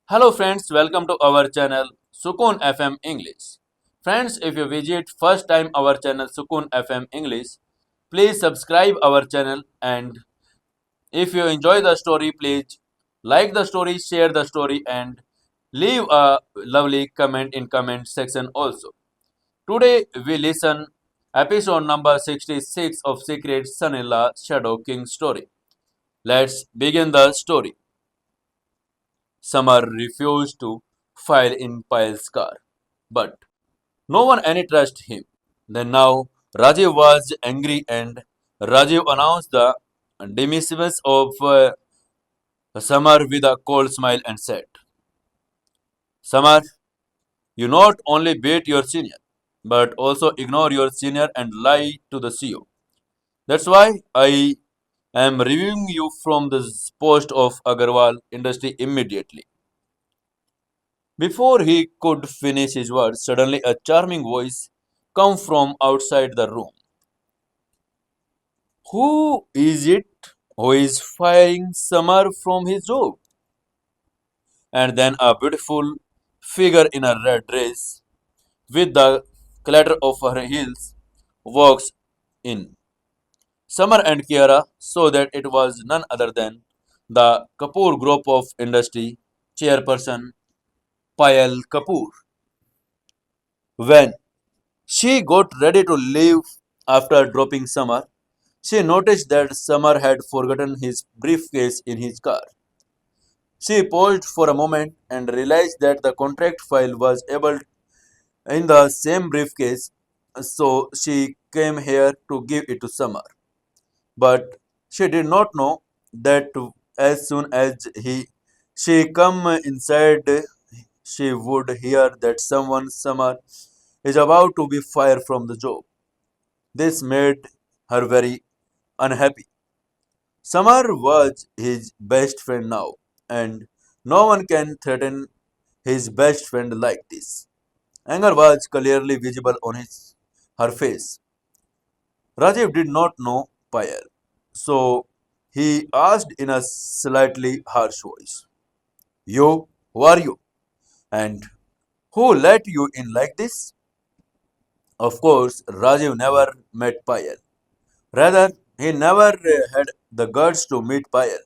Hello friends, welcome to our channel Sukun FM English. Friends, if you visit first time our channel Sukun FM English, please subscribe our channel and if you enjoy the story, please like the story, share the story and leave a lovely comment in comment section also. Today we listen episode number 66 of Secret Son-in-Law Shadow King story. Let's begin the story. Samar refused to file in Payal's car, but no one any trust him. Then now Rajiv was angry and Rajiv announced the dismissal of Samar with a cold smile and said, Samar, you not only beat your senior, but also ignore your senior and lie to the CEO. That's why I am reviewing you from the post of Agarwal industry immediately. Before he could finish his words, suddenly a charming voice came from outside the room. Who is it who is firing Samar from his job? And then a beautiful figure in a red dress with the clatter of her heels walks in. Samar and Kiara saw that it was none other than the Kapoor Group of Industry chairperson Payal Kapoor. When she got ready to leave after dropping Samar, she noticed that Samar had forgotten his briefcase in his car. She paused for a moment and realized that the contract file was able in the same briefcase, so she came here to give it to Samar. But she did not know that as soon as she come inside, she would hear that someone Samar is about to be fired from the job. This made her very unhappy. Samar was his best friend now, and no one can threaten his best friend like this. Anger was clearly visible on her face. Rajiv did not know Payal, so he asked in a slightly harsh voice, You, who are you? And who let you in like this? Of course, Rajiv never met Payal. Rather, he never had the guts to meet Payal.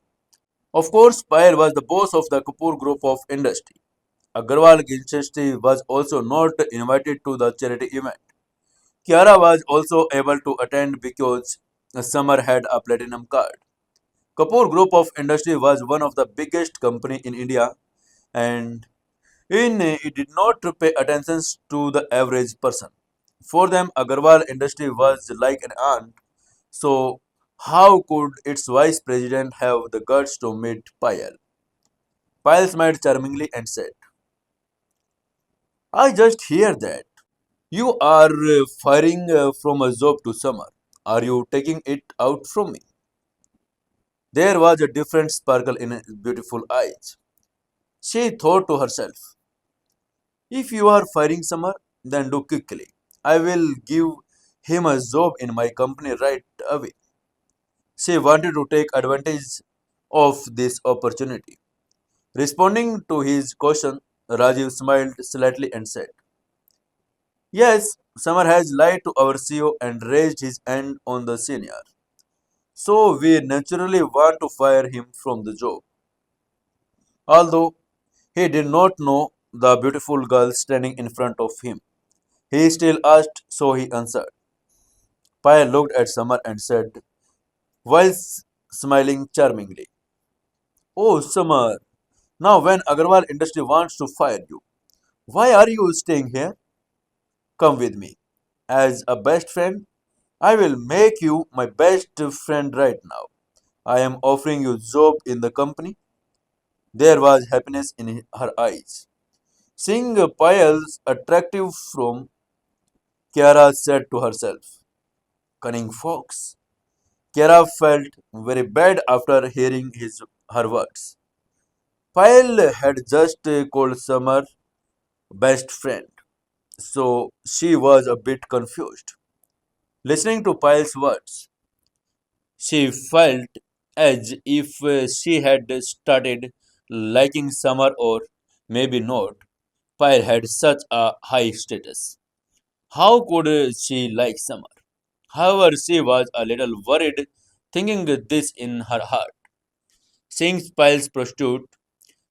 Of course, Payal was the boss of the Kapoor Group of Industry. Agarwal Industry was also not invited to the charity event. Kiara was also able to attend because Summer had a platinum card. Kapoor Group of Industry was one of the biggest company in India and it did not pay attention to the average person. For them, Agarwal Industry was like an aunt. So, how could its vice president have the guts to meet Payal? Payal smiled charmingly and said, I just hear that. You are firing from a job to Summer. Are you taking it out from me? There was a different sparkle in his beautiful eyes. She thought to herself, if you are firing Summer, then do quickly. I will give him a job in my company right away. She wanted to take advantage of this opportunity. Responding to his question, Rajiv smiled slightly and said, Yes, Samar has lied to our CEO and raised his hand on the senior. So we naturally want to fire him from the job. Although he did not know the beautiful girl standing in front of him, he still asked, so he answered. Paya looked at Samar and said, while smiling charmingly, Oh, Samar, now when Agarwal Industry wants to fire you, why are you staying here? Come with me. As a best friend, I will make you my best friend right now. I am offering you job in the company. There was happiness in her eyes. Seeing Payal's attractive from Kiara said to herself, Cunning fox. Kiara felt very bad after hearing her words. Payal had just called Summer best friend, so she was a bit confused. Listening to Payal's words, she felt as if she had started liking Summer or Maybe not. Payal had such a high status. How could she like Samar? However, she was a little worried, thinking this in her heart. Seeing Payal's prostitute,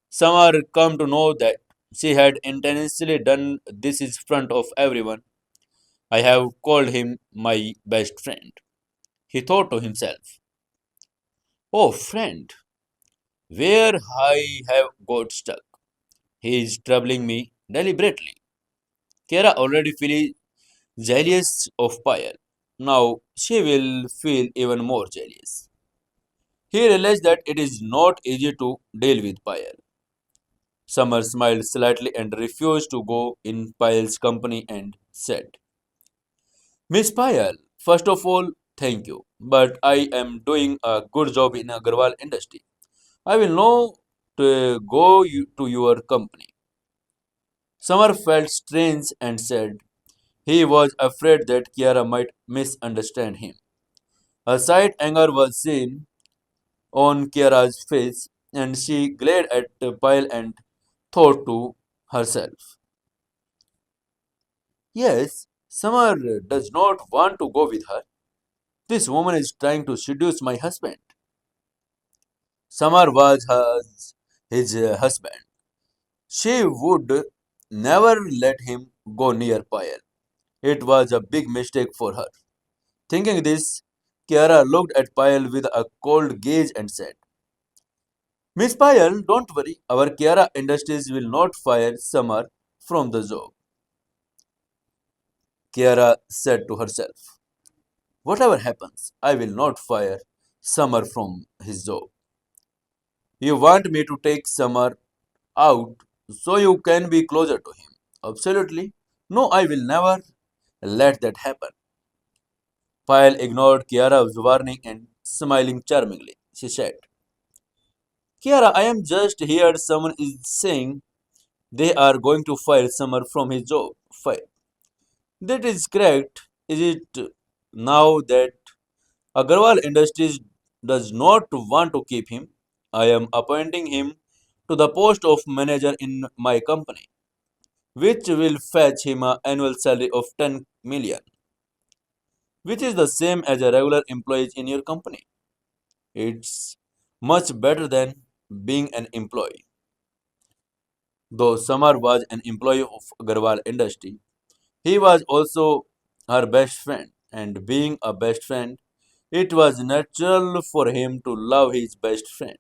Samar come to know that she had intentionally done this in front of everyone. I have called him my best friend. He thought to himself, oh friend, where I have got stuck. He is troubling me deliberately. Kiara already feels jealous of Payal. Now she will feel even more jealous. He realized that it is not easy to deal with Payal. Summer smiled slightly and refused to go in Payal's company and said, Miss Payal, first of all, thank you, but I am doing a good job in Agarwal industry. I will now to your company. Summer felt strange and said he was afraid that Kiara might misunderstand him. A slight anger was seen on Kiara's face, and she glared at Pyle and thought to herself, yes, Summer does not want to go with her. This woman is trying to seduce my husband. Summer was his husband. She would never let him go near Payal. It was a big mistake for her. Thinking this, Kiara looked at Payal with a cold gaze and said, Miss Payal, don't worry, our Kiara Industries will not fire Samar from the job. Kiara said to herself, whatever happens, I will not fire Samar from his job. You want me to take Samar out so you can be closer to him? Absolutely. No, I will never let that happen. Payal ignored Kiara's warning and smiling charmingly. She said, Kiara, I am just here. Someone is saying they are going to fire Summer from his job. Fire. That is correct. Is it now that Agarwal Industries does not want to keep him? I am appointing him to the post of manager in my company, which will fetch him an annual salary of 10 million, which is the same as a regular employee in your company. It's much better than being an employee. Though Samar was an employee of Agarwal Industry, he was also her best friend, and being a best friend, it was natural for him to love his best friend.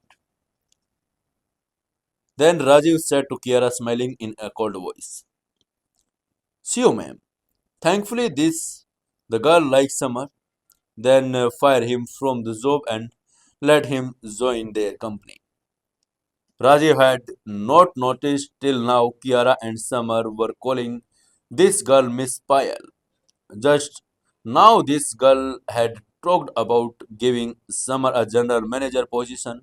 Then Rajiv said to Kiara, smiling in a cold voice, see you, ma'am. Thankfully, the girl likes Samar, then fire him from the job and let him join their company. Rajiv had not noticed till now Kiara and Samar were calling this girl Miss Payal. Just now, this girl had talked about giving Samar a general manager position,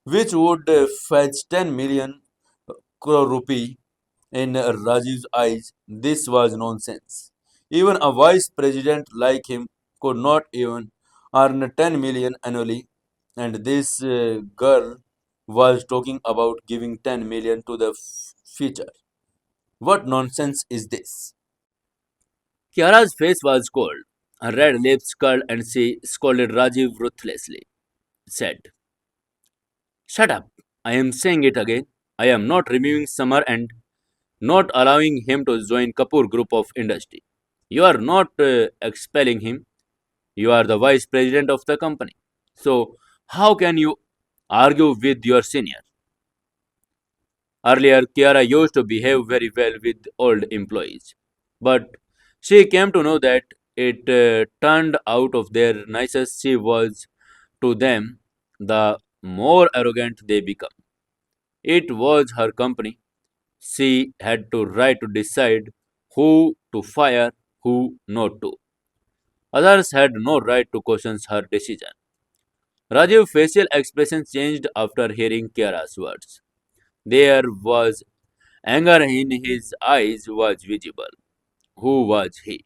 which would fetch 10 million crore rupee. In Rajiv's eyes, this was nonsense. Even a vice president like him could not even earn 10 million annually, and this girl was talking about giving 10 million to the future. What nonsense is this? Kiara's face was cold. Her red lips curled and she scolded Rajiv ruthlessly. Said, shut up. I am saying it again. I am not removing Samar and not allowing him to join Kapoor Group of Industry. You are not expelling him. You are the vice president of the company. So, how can you argue with your senior? Earlier, Kiara used to behave very well with old employees. But she came to know that it turned out of their nicest she was to them, the more arrogant they become. It was her company. She had to right to decide who to fire, who not to. Others had no right to question her decision. Rajiv's facial expression changed after hearing Kiara's words. There was anger in his eyes was visible. Who was he?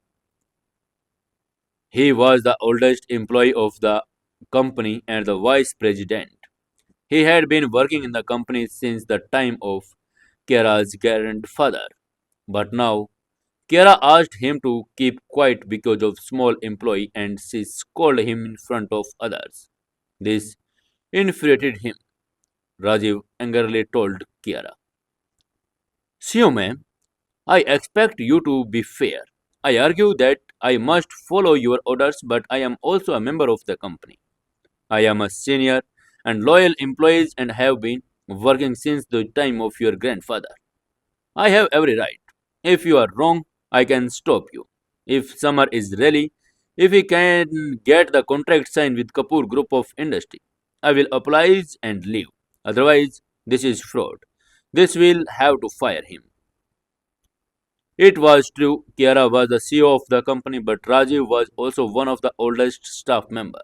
He was the oldest employee of the company and the vice president. He had been working in the company since the time of Kiara's grandfather. But now, Kiara asked him to keep quiet because of small employee and she scolded him in front of others. This infuriated him. Rajiv angrily told Kiara, "See, ma'am, I expect you to be fair. I argue that I must follow your orders, but I am also a member of the company. I am a senior and loyal employee and have been working since the time of your grandfather. I have every right. If you are wrong, I can stop you. If Samar is really, if he can get the contract signed with Kapoor Group of Industry, I will oblige and leave. Otherwise, this is fraud. This will have to fire him." It was true, Kiara was the CEO of the company, but Rajiv was also one of the oldest staff member.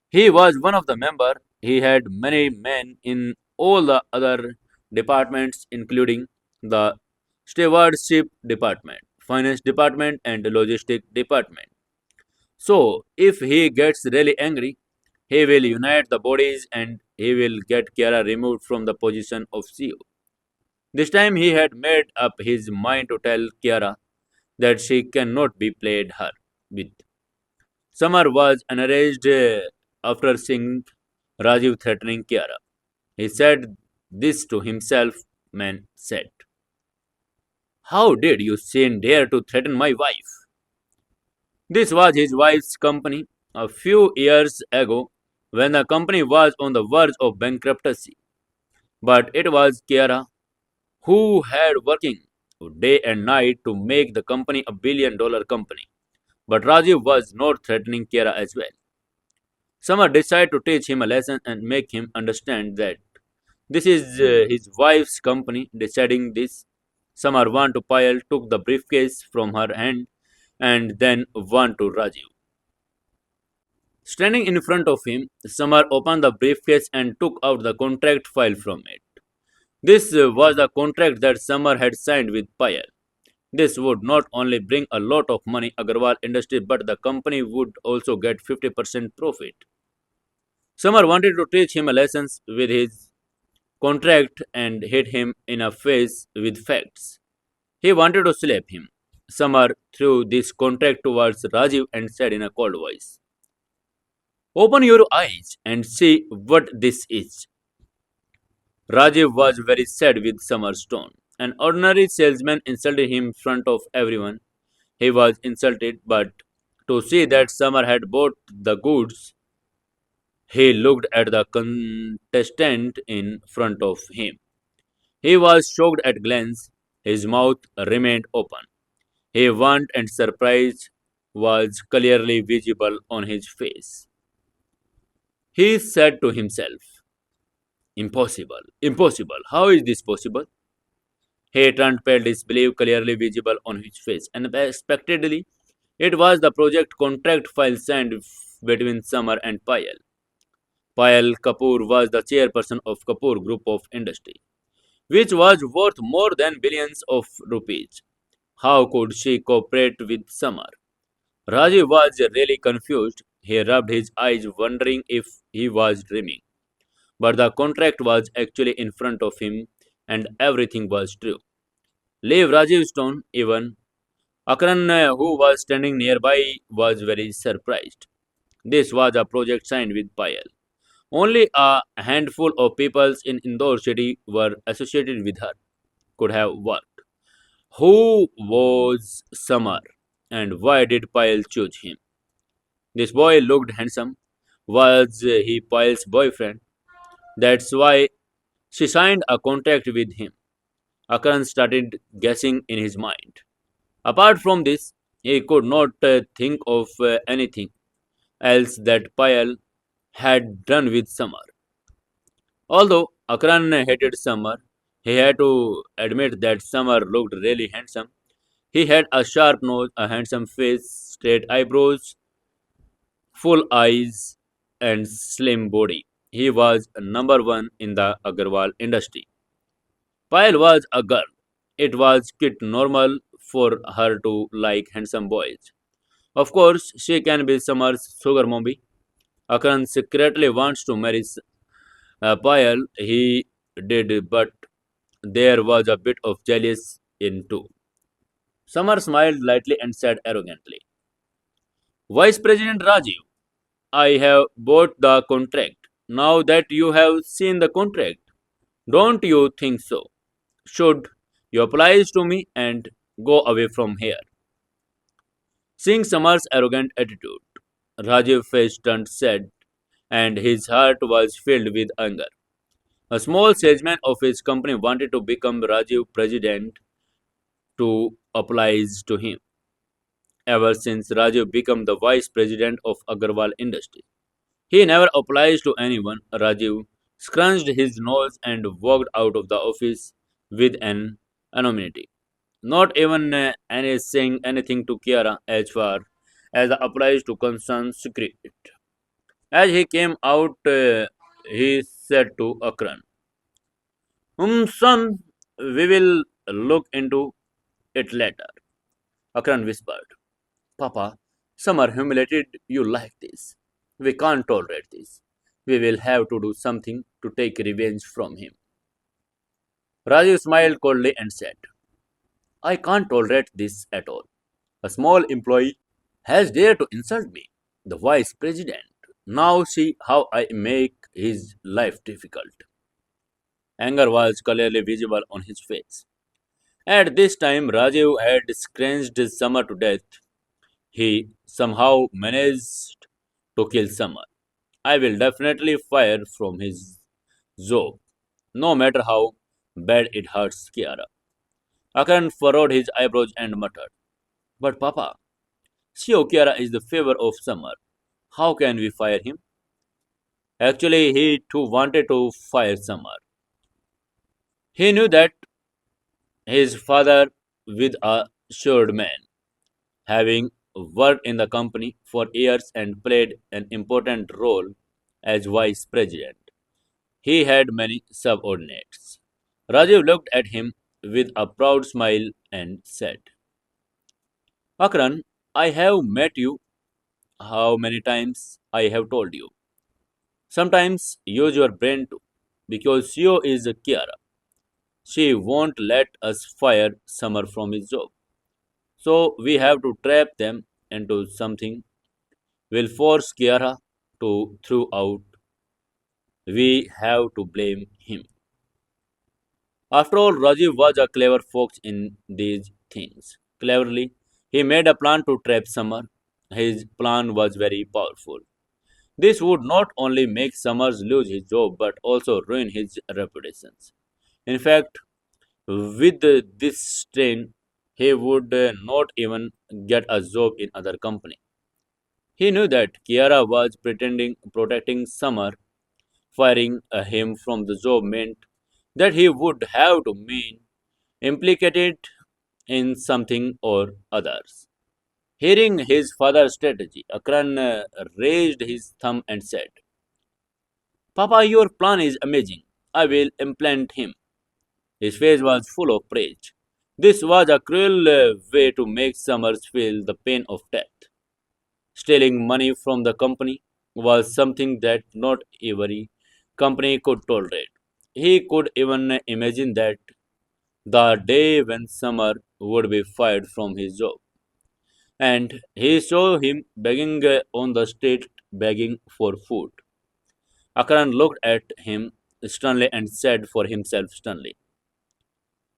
He was one of the member. He had many men in all the other departments, including the stewardship department, finance department, and the logistic department. So, if he gets really angry, he will unite the bodies and he will get Kiara removed from the position of CEO. This time he had made up his mind to tell Kiara that she cannot be played her with. Samar was enraged after seeing Rajiv threatening Kiara. He said this to himself, man said, "How did you sin dare to threaten my wife?" This was his wife's company a few years ago when the company was on the verge of bankruptcy. But it was Kiara who had working day and night to make the company a $1 billion company. But Rajiv was not threatening Kiara as well. Samar decided to teach him a lesson and make him understand that this is his wife's company. Deciding this, Samar went to Payal, took the briefcase from her hand, and then went to Rajiv. Standing in front of him, Samar opened the briefcase and took out the contract file from it. This was the contract that Samar had signed with Payal. This would not only bring a lot of money Agarwal Industry, but the company would also get 50% profit. Samar wanted to teach him a lesson with his contract and hit him in the face with facts. He wanted to slap him. Samar threw this contract towards Rajiv and said in a cold voice, "Open your eyes and see what this is." Rajiv was very sad with Samar's tone. An ordinary salesman insulted him in front of everyone. He was insulted, but to see that Samar had bought the goods, he looked at the contestant in front of him. He was shocked at glance. His mouth remained open. He want and surprise was clearly visible on his face. He said to himself, "Impossible, impossible. How is this possible?" He turned pale, disbelief clearly visible on his face. Unexpectedly, it was the project contract file signed between Samar and Payal. Payal Kapoor was the chairperson of Kapoor Group of Industry, which was worth more than billions of rupees. How could she cooperate with Samar? Rajiv was really confused. He rubbed his eyes, wondering if he was dreaming. But the contract was actually in front of him, and everything was true. Leave Rajiv's tone, even Akran, who was standing nearby, was very surprised. This was a project signed with Payal. Only a handful of people in Indore city were associated with her, could have worked. Who was Samar and why did Payal choose him? This boy looked handsome. Was he Payal's boyfriend? That's why she signed a contract with him. Akran started guessing in his mind. Apart from this, he could not think of anything else that Payal had done with Samar. Although Akran hated Samar, he had to admit that Samar looked really handsome. He had a sharp nose, a handsome face, straight eyebrows, full eyes, and slim body. He was number one in the Agarwal industry. Payal was a girl. It was quite normal for her to like handsome boys. Of course, she can be Samar's sugar mommy. Akran secretly wants to marry Payal. He did, but there was a bit of jealous in too. Summer smiled lightly and said arrogantly, Vice President Rajiv, I have bought the contract. Now that you have seen the contract, don't you think so? Should you applies to me and go away from here? Seeing Samar's arrogant attitude, Rajiv's face turned sad and his heart was filled with anger. A small salesman of his company wanted to become Rajiv president to applies to him. Ever since Rajiv became the vice president of Agarwal Industries, he never applies to anyone. Rajiv scrunched his nose and walked out of the office with an anonymity. Not even any saying anything to Kiara as far as applies to concern secret. As he came out, he said to Akran, son, we will look into it later. Akran whispered, Papa, Samar humiliated you like this. We can't tolerate this. We will have to do something to take revenge from him. Rajiv smiled coldly and said, I can't tolerate this at all. A small employee has dared to insult me, the vice president. Now see how I make his life difficult. Anger was clearly visible on his face. At this time, Rajiv had scratched Summer to death. He somehow managed to kill Summer. I will definitely fire from his job, no matter how bad it hurts Kiara. Akaran furrowed his eyebrows and muttered, But Papa, Sio Kiara is the favor of Summer. How can we fire him? Actually, he too wanted to fire Summer. He knew that his father, with a shrewd man, having worked in the company for years and played an important role as vice president, he had many subordinates. Rajiv looked at him with a proud smile and said, Akran, I have met you. How many times I have told you? Sometimes use your brain too, because CEO is a Kiara. She won't let us fire Summer from his job. So we have to trap them into something. We'll force Kiara to throw out. We have to blame him. After all, Rajiv was a clever fox in these things. Cleverly, he made a plan to trap Summer. His plan was very powerful. This would not only make Summers lose his job but also ruin his reputation. In fact, with this strain, he would not even get a job in other company. He knew that Kiara was pretending protecting Summer. Firing him from the job meant that he would have to mean implicated in something or others. Hearing his father's strategy, Akran raised his thumb and said, Papa, your plan is amazing. I will implant him. His face was full of praise. This was a cruel way to make Summers feel the pain of death. Stealing money from the company was something that not every company could tolerate. He could even imagine that the day when Summer would be fired from his job. And he saw him begging on the street, begging for food. Akran looked at him sternly and said for himself sternly,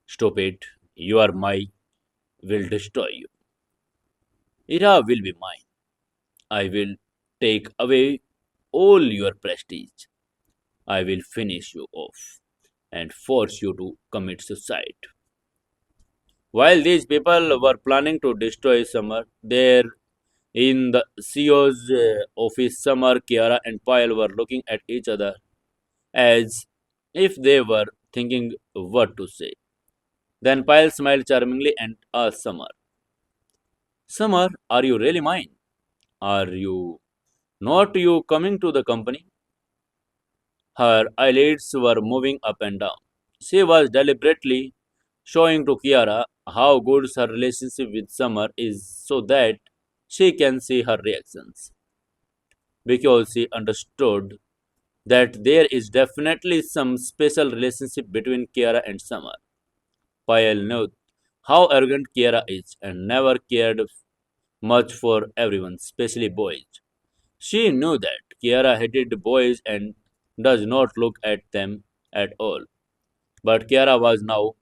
Stupid, you are my, will destroy you. Ira will be mine. I will take away all your prestige. I will finish you off and force you to commit suicide. While these people were planning to destroy Summer, there in the CEO's office, Summer, Kiara, and Payal were looking at each other as if they were thinking what to say. Then Payal smiled charmingly and asked Summer, Summer, are you really mine? Are you not you coming to the company? Her eyelids were moving up and down. She was deliberately showing to Kiara how good her relationship with Summer is so that she can see her reactions. Because she understood that there is definitely some special relationship between Kiara and Samar. Payal knew how arrogant Kiara is and never cared much for everyone, especially boys. She knew that Kiara hated boys and does not look at them at all. But Kiara was now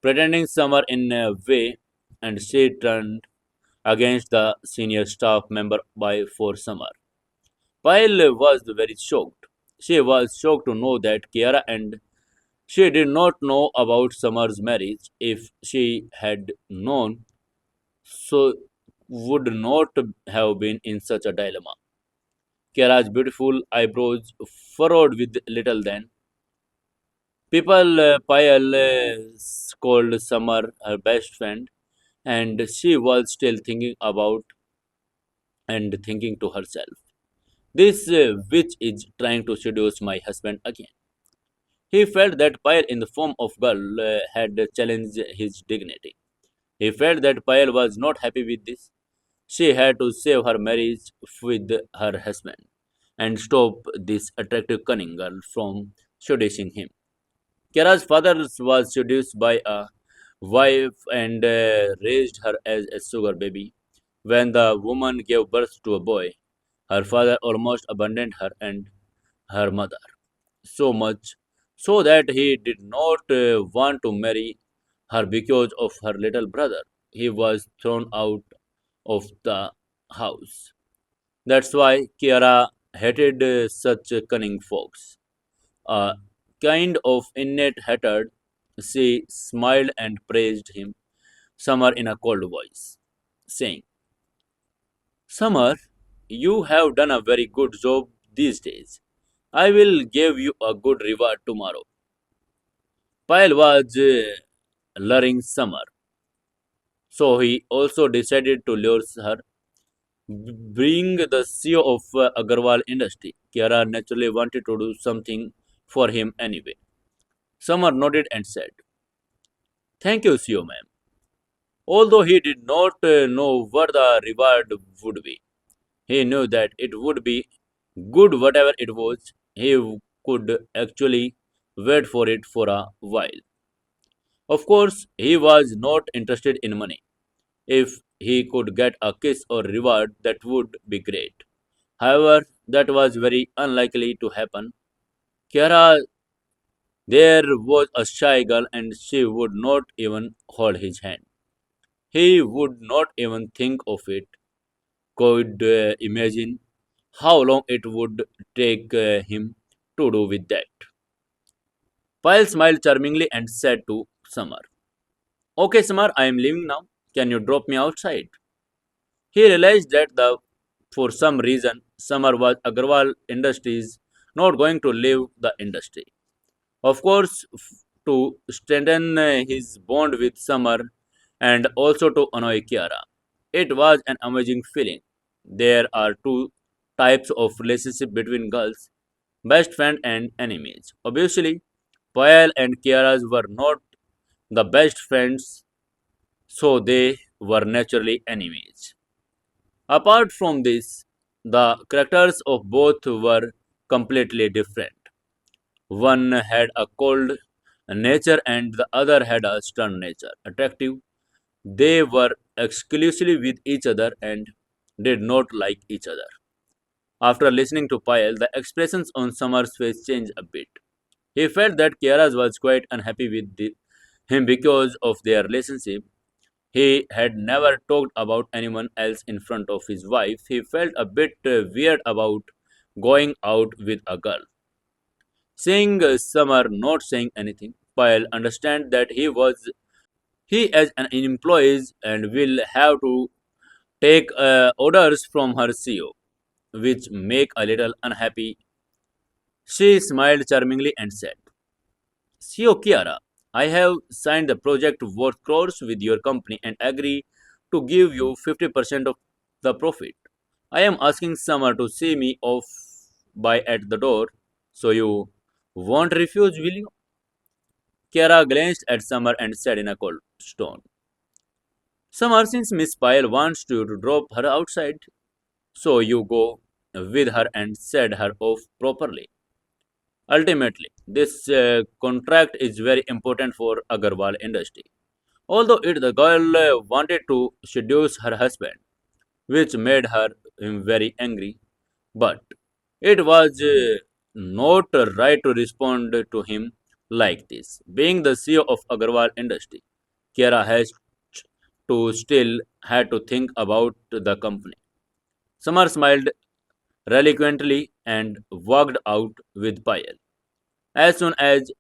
pretending Samar in a way, and she turned against the senior staff member by for Samar. Payal was very shocked. She was shocked to know that Kiara and she did not know about Samar's marriage. If she had known, so would not have been in such a dilemma. Kiara's beautiful eyebrows furrowed with little then. People, Payal called Samar her best friend, and she was still thinking about and thinking to herself, this witch is trying to seduce my husband again. He felt that Payal, in the form of girl, had challenged his dignity. He felt that Payal was not happy with this. She had to save her marriage with her husband and stop this attractive cunning girl from seducing him. Kara's father was seduced by a wife and raised her as a sugar baby. When the woman gave birth to a boy, her father almost abandoned her and her mother so much so that he did not want to marry her because of her little brother. He was thrown out of the house. That's why Kiara hated such cunning folks. A kind of innate hatred, she smiled and praised him, Summer in a cold voice, saying, Summer, you have done a very good job these days. I will give you a good reward tomorrow. Pyle was luring Summer, so he also decided to lure her. Being the CEO of Agarwal Industry, Kiara naturally wanted to do something for him anyway. Summer nodded and said, Thank you, CEO ma'am. Although he did not know what the reward would be, he knew that it would be good whatever it was. He could actually wait for it for a while. Of course, he was not interested in money. If he could get a kiss or reward, that would be great. However, that was very unlikely to happen. Kiara, there was a shy girl and she would not even hold his hand. He would not even think of it. Could imagine how long it would take him to do with that. Pyle smiled charmingly and said to Samar, Okay, Samar, I am leaving now. Can you drop me outside? He realized that for some reason Samar was Agarwal Industries not going to leave the industry. Of course, to strengthen his bond with Samar and also to annoy Kiara. It was an amazing feeling. There are two types of relationship between girls, best friend and enemies. Obviously, Payal and Kiara's were not the best friends, so they were naturally enemies. Apart from this, the characters of both were completely different. One had a cold nature and the other had a stern nature. Attractive, they were exclusively with each other and did not like each other. After listening to Payal, the expressions on Samar's face changed a bit. He felt that Kiara was quite unhappy with him because of their relationship. He had never talked about anyone else in front of his wife. He felt a bit weird about going out with a girl. Seeing Samar not saying anything, Payal understand that he as an employee and will have to take orders from her CEO, which make a little unhappy. She smiled charmingly and said, CEO Kiara, I have signed the project worth crores with your company and agree to give you 50% of the profit. I am asking Summer to see me off by at the door, so you won't refuse, will you? Kiara glanced at Summer and said in a cold tone, Summer, since Miss Pyle wants you to drop her outside, so you go with her and set her off properly. Ultimately, this contract is very important for Agarwal industry. Although the girl wanted to seduce her husband, which made her him very angry, but it was not right to respond to him like this. Being the CEO of Agarwal industry, Kiara has to still had to think about the company. Samar smiled reluctantly and walked out with Payal. As soon as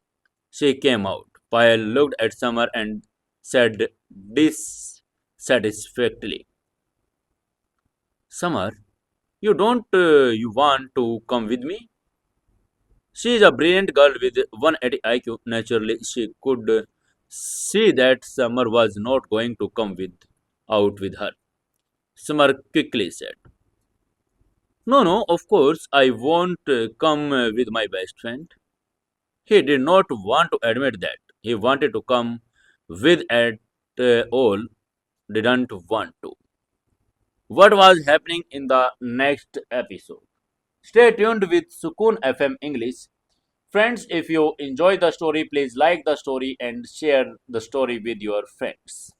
she came out, Payal looked at Samar and said dissatisfactorily, Samar, you want to come with me? She is a brilliant girl with 180 IQ. Naturally, she could see that Samar was not going to come out with her. Samar quickly said, No, no, of course, I won't come with my best friend. He did not want to admit that. He wanted to come with at all, didn't want to. What was happening in the next episode? Stay tuned with Sukun FM English. Friends, if you enjoy the story, please like the story and share the story with your friends.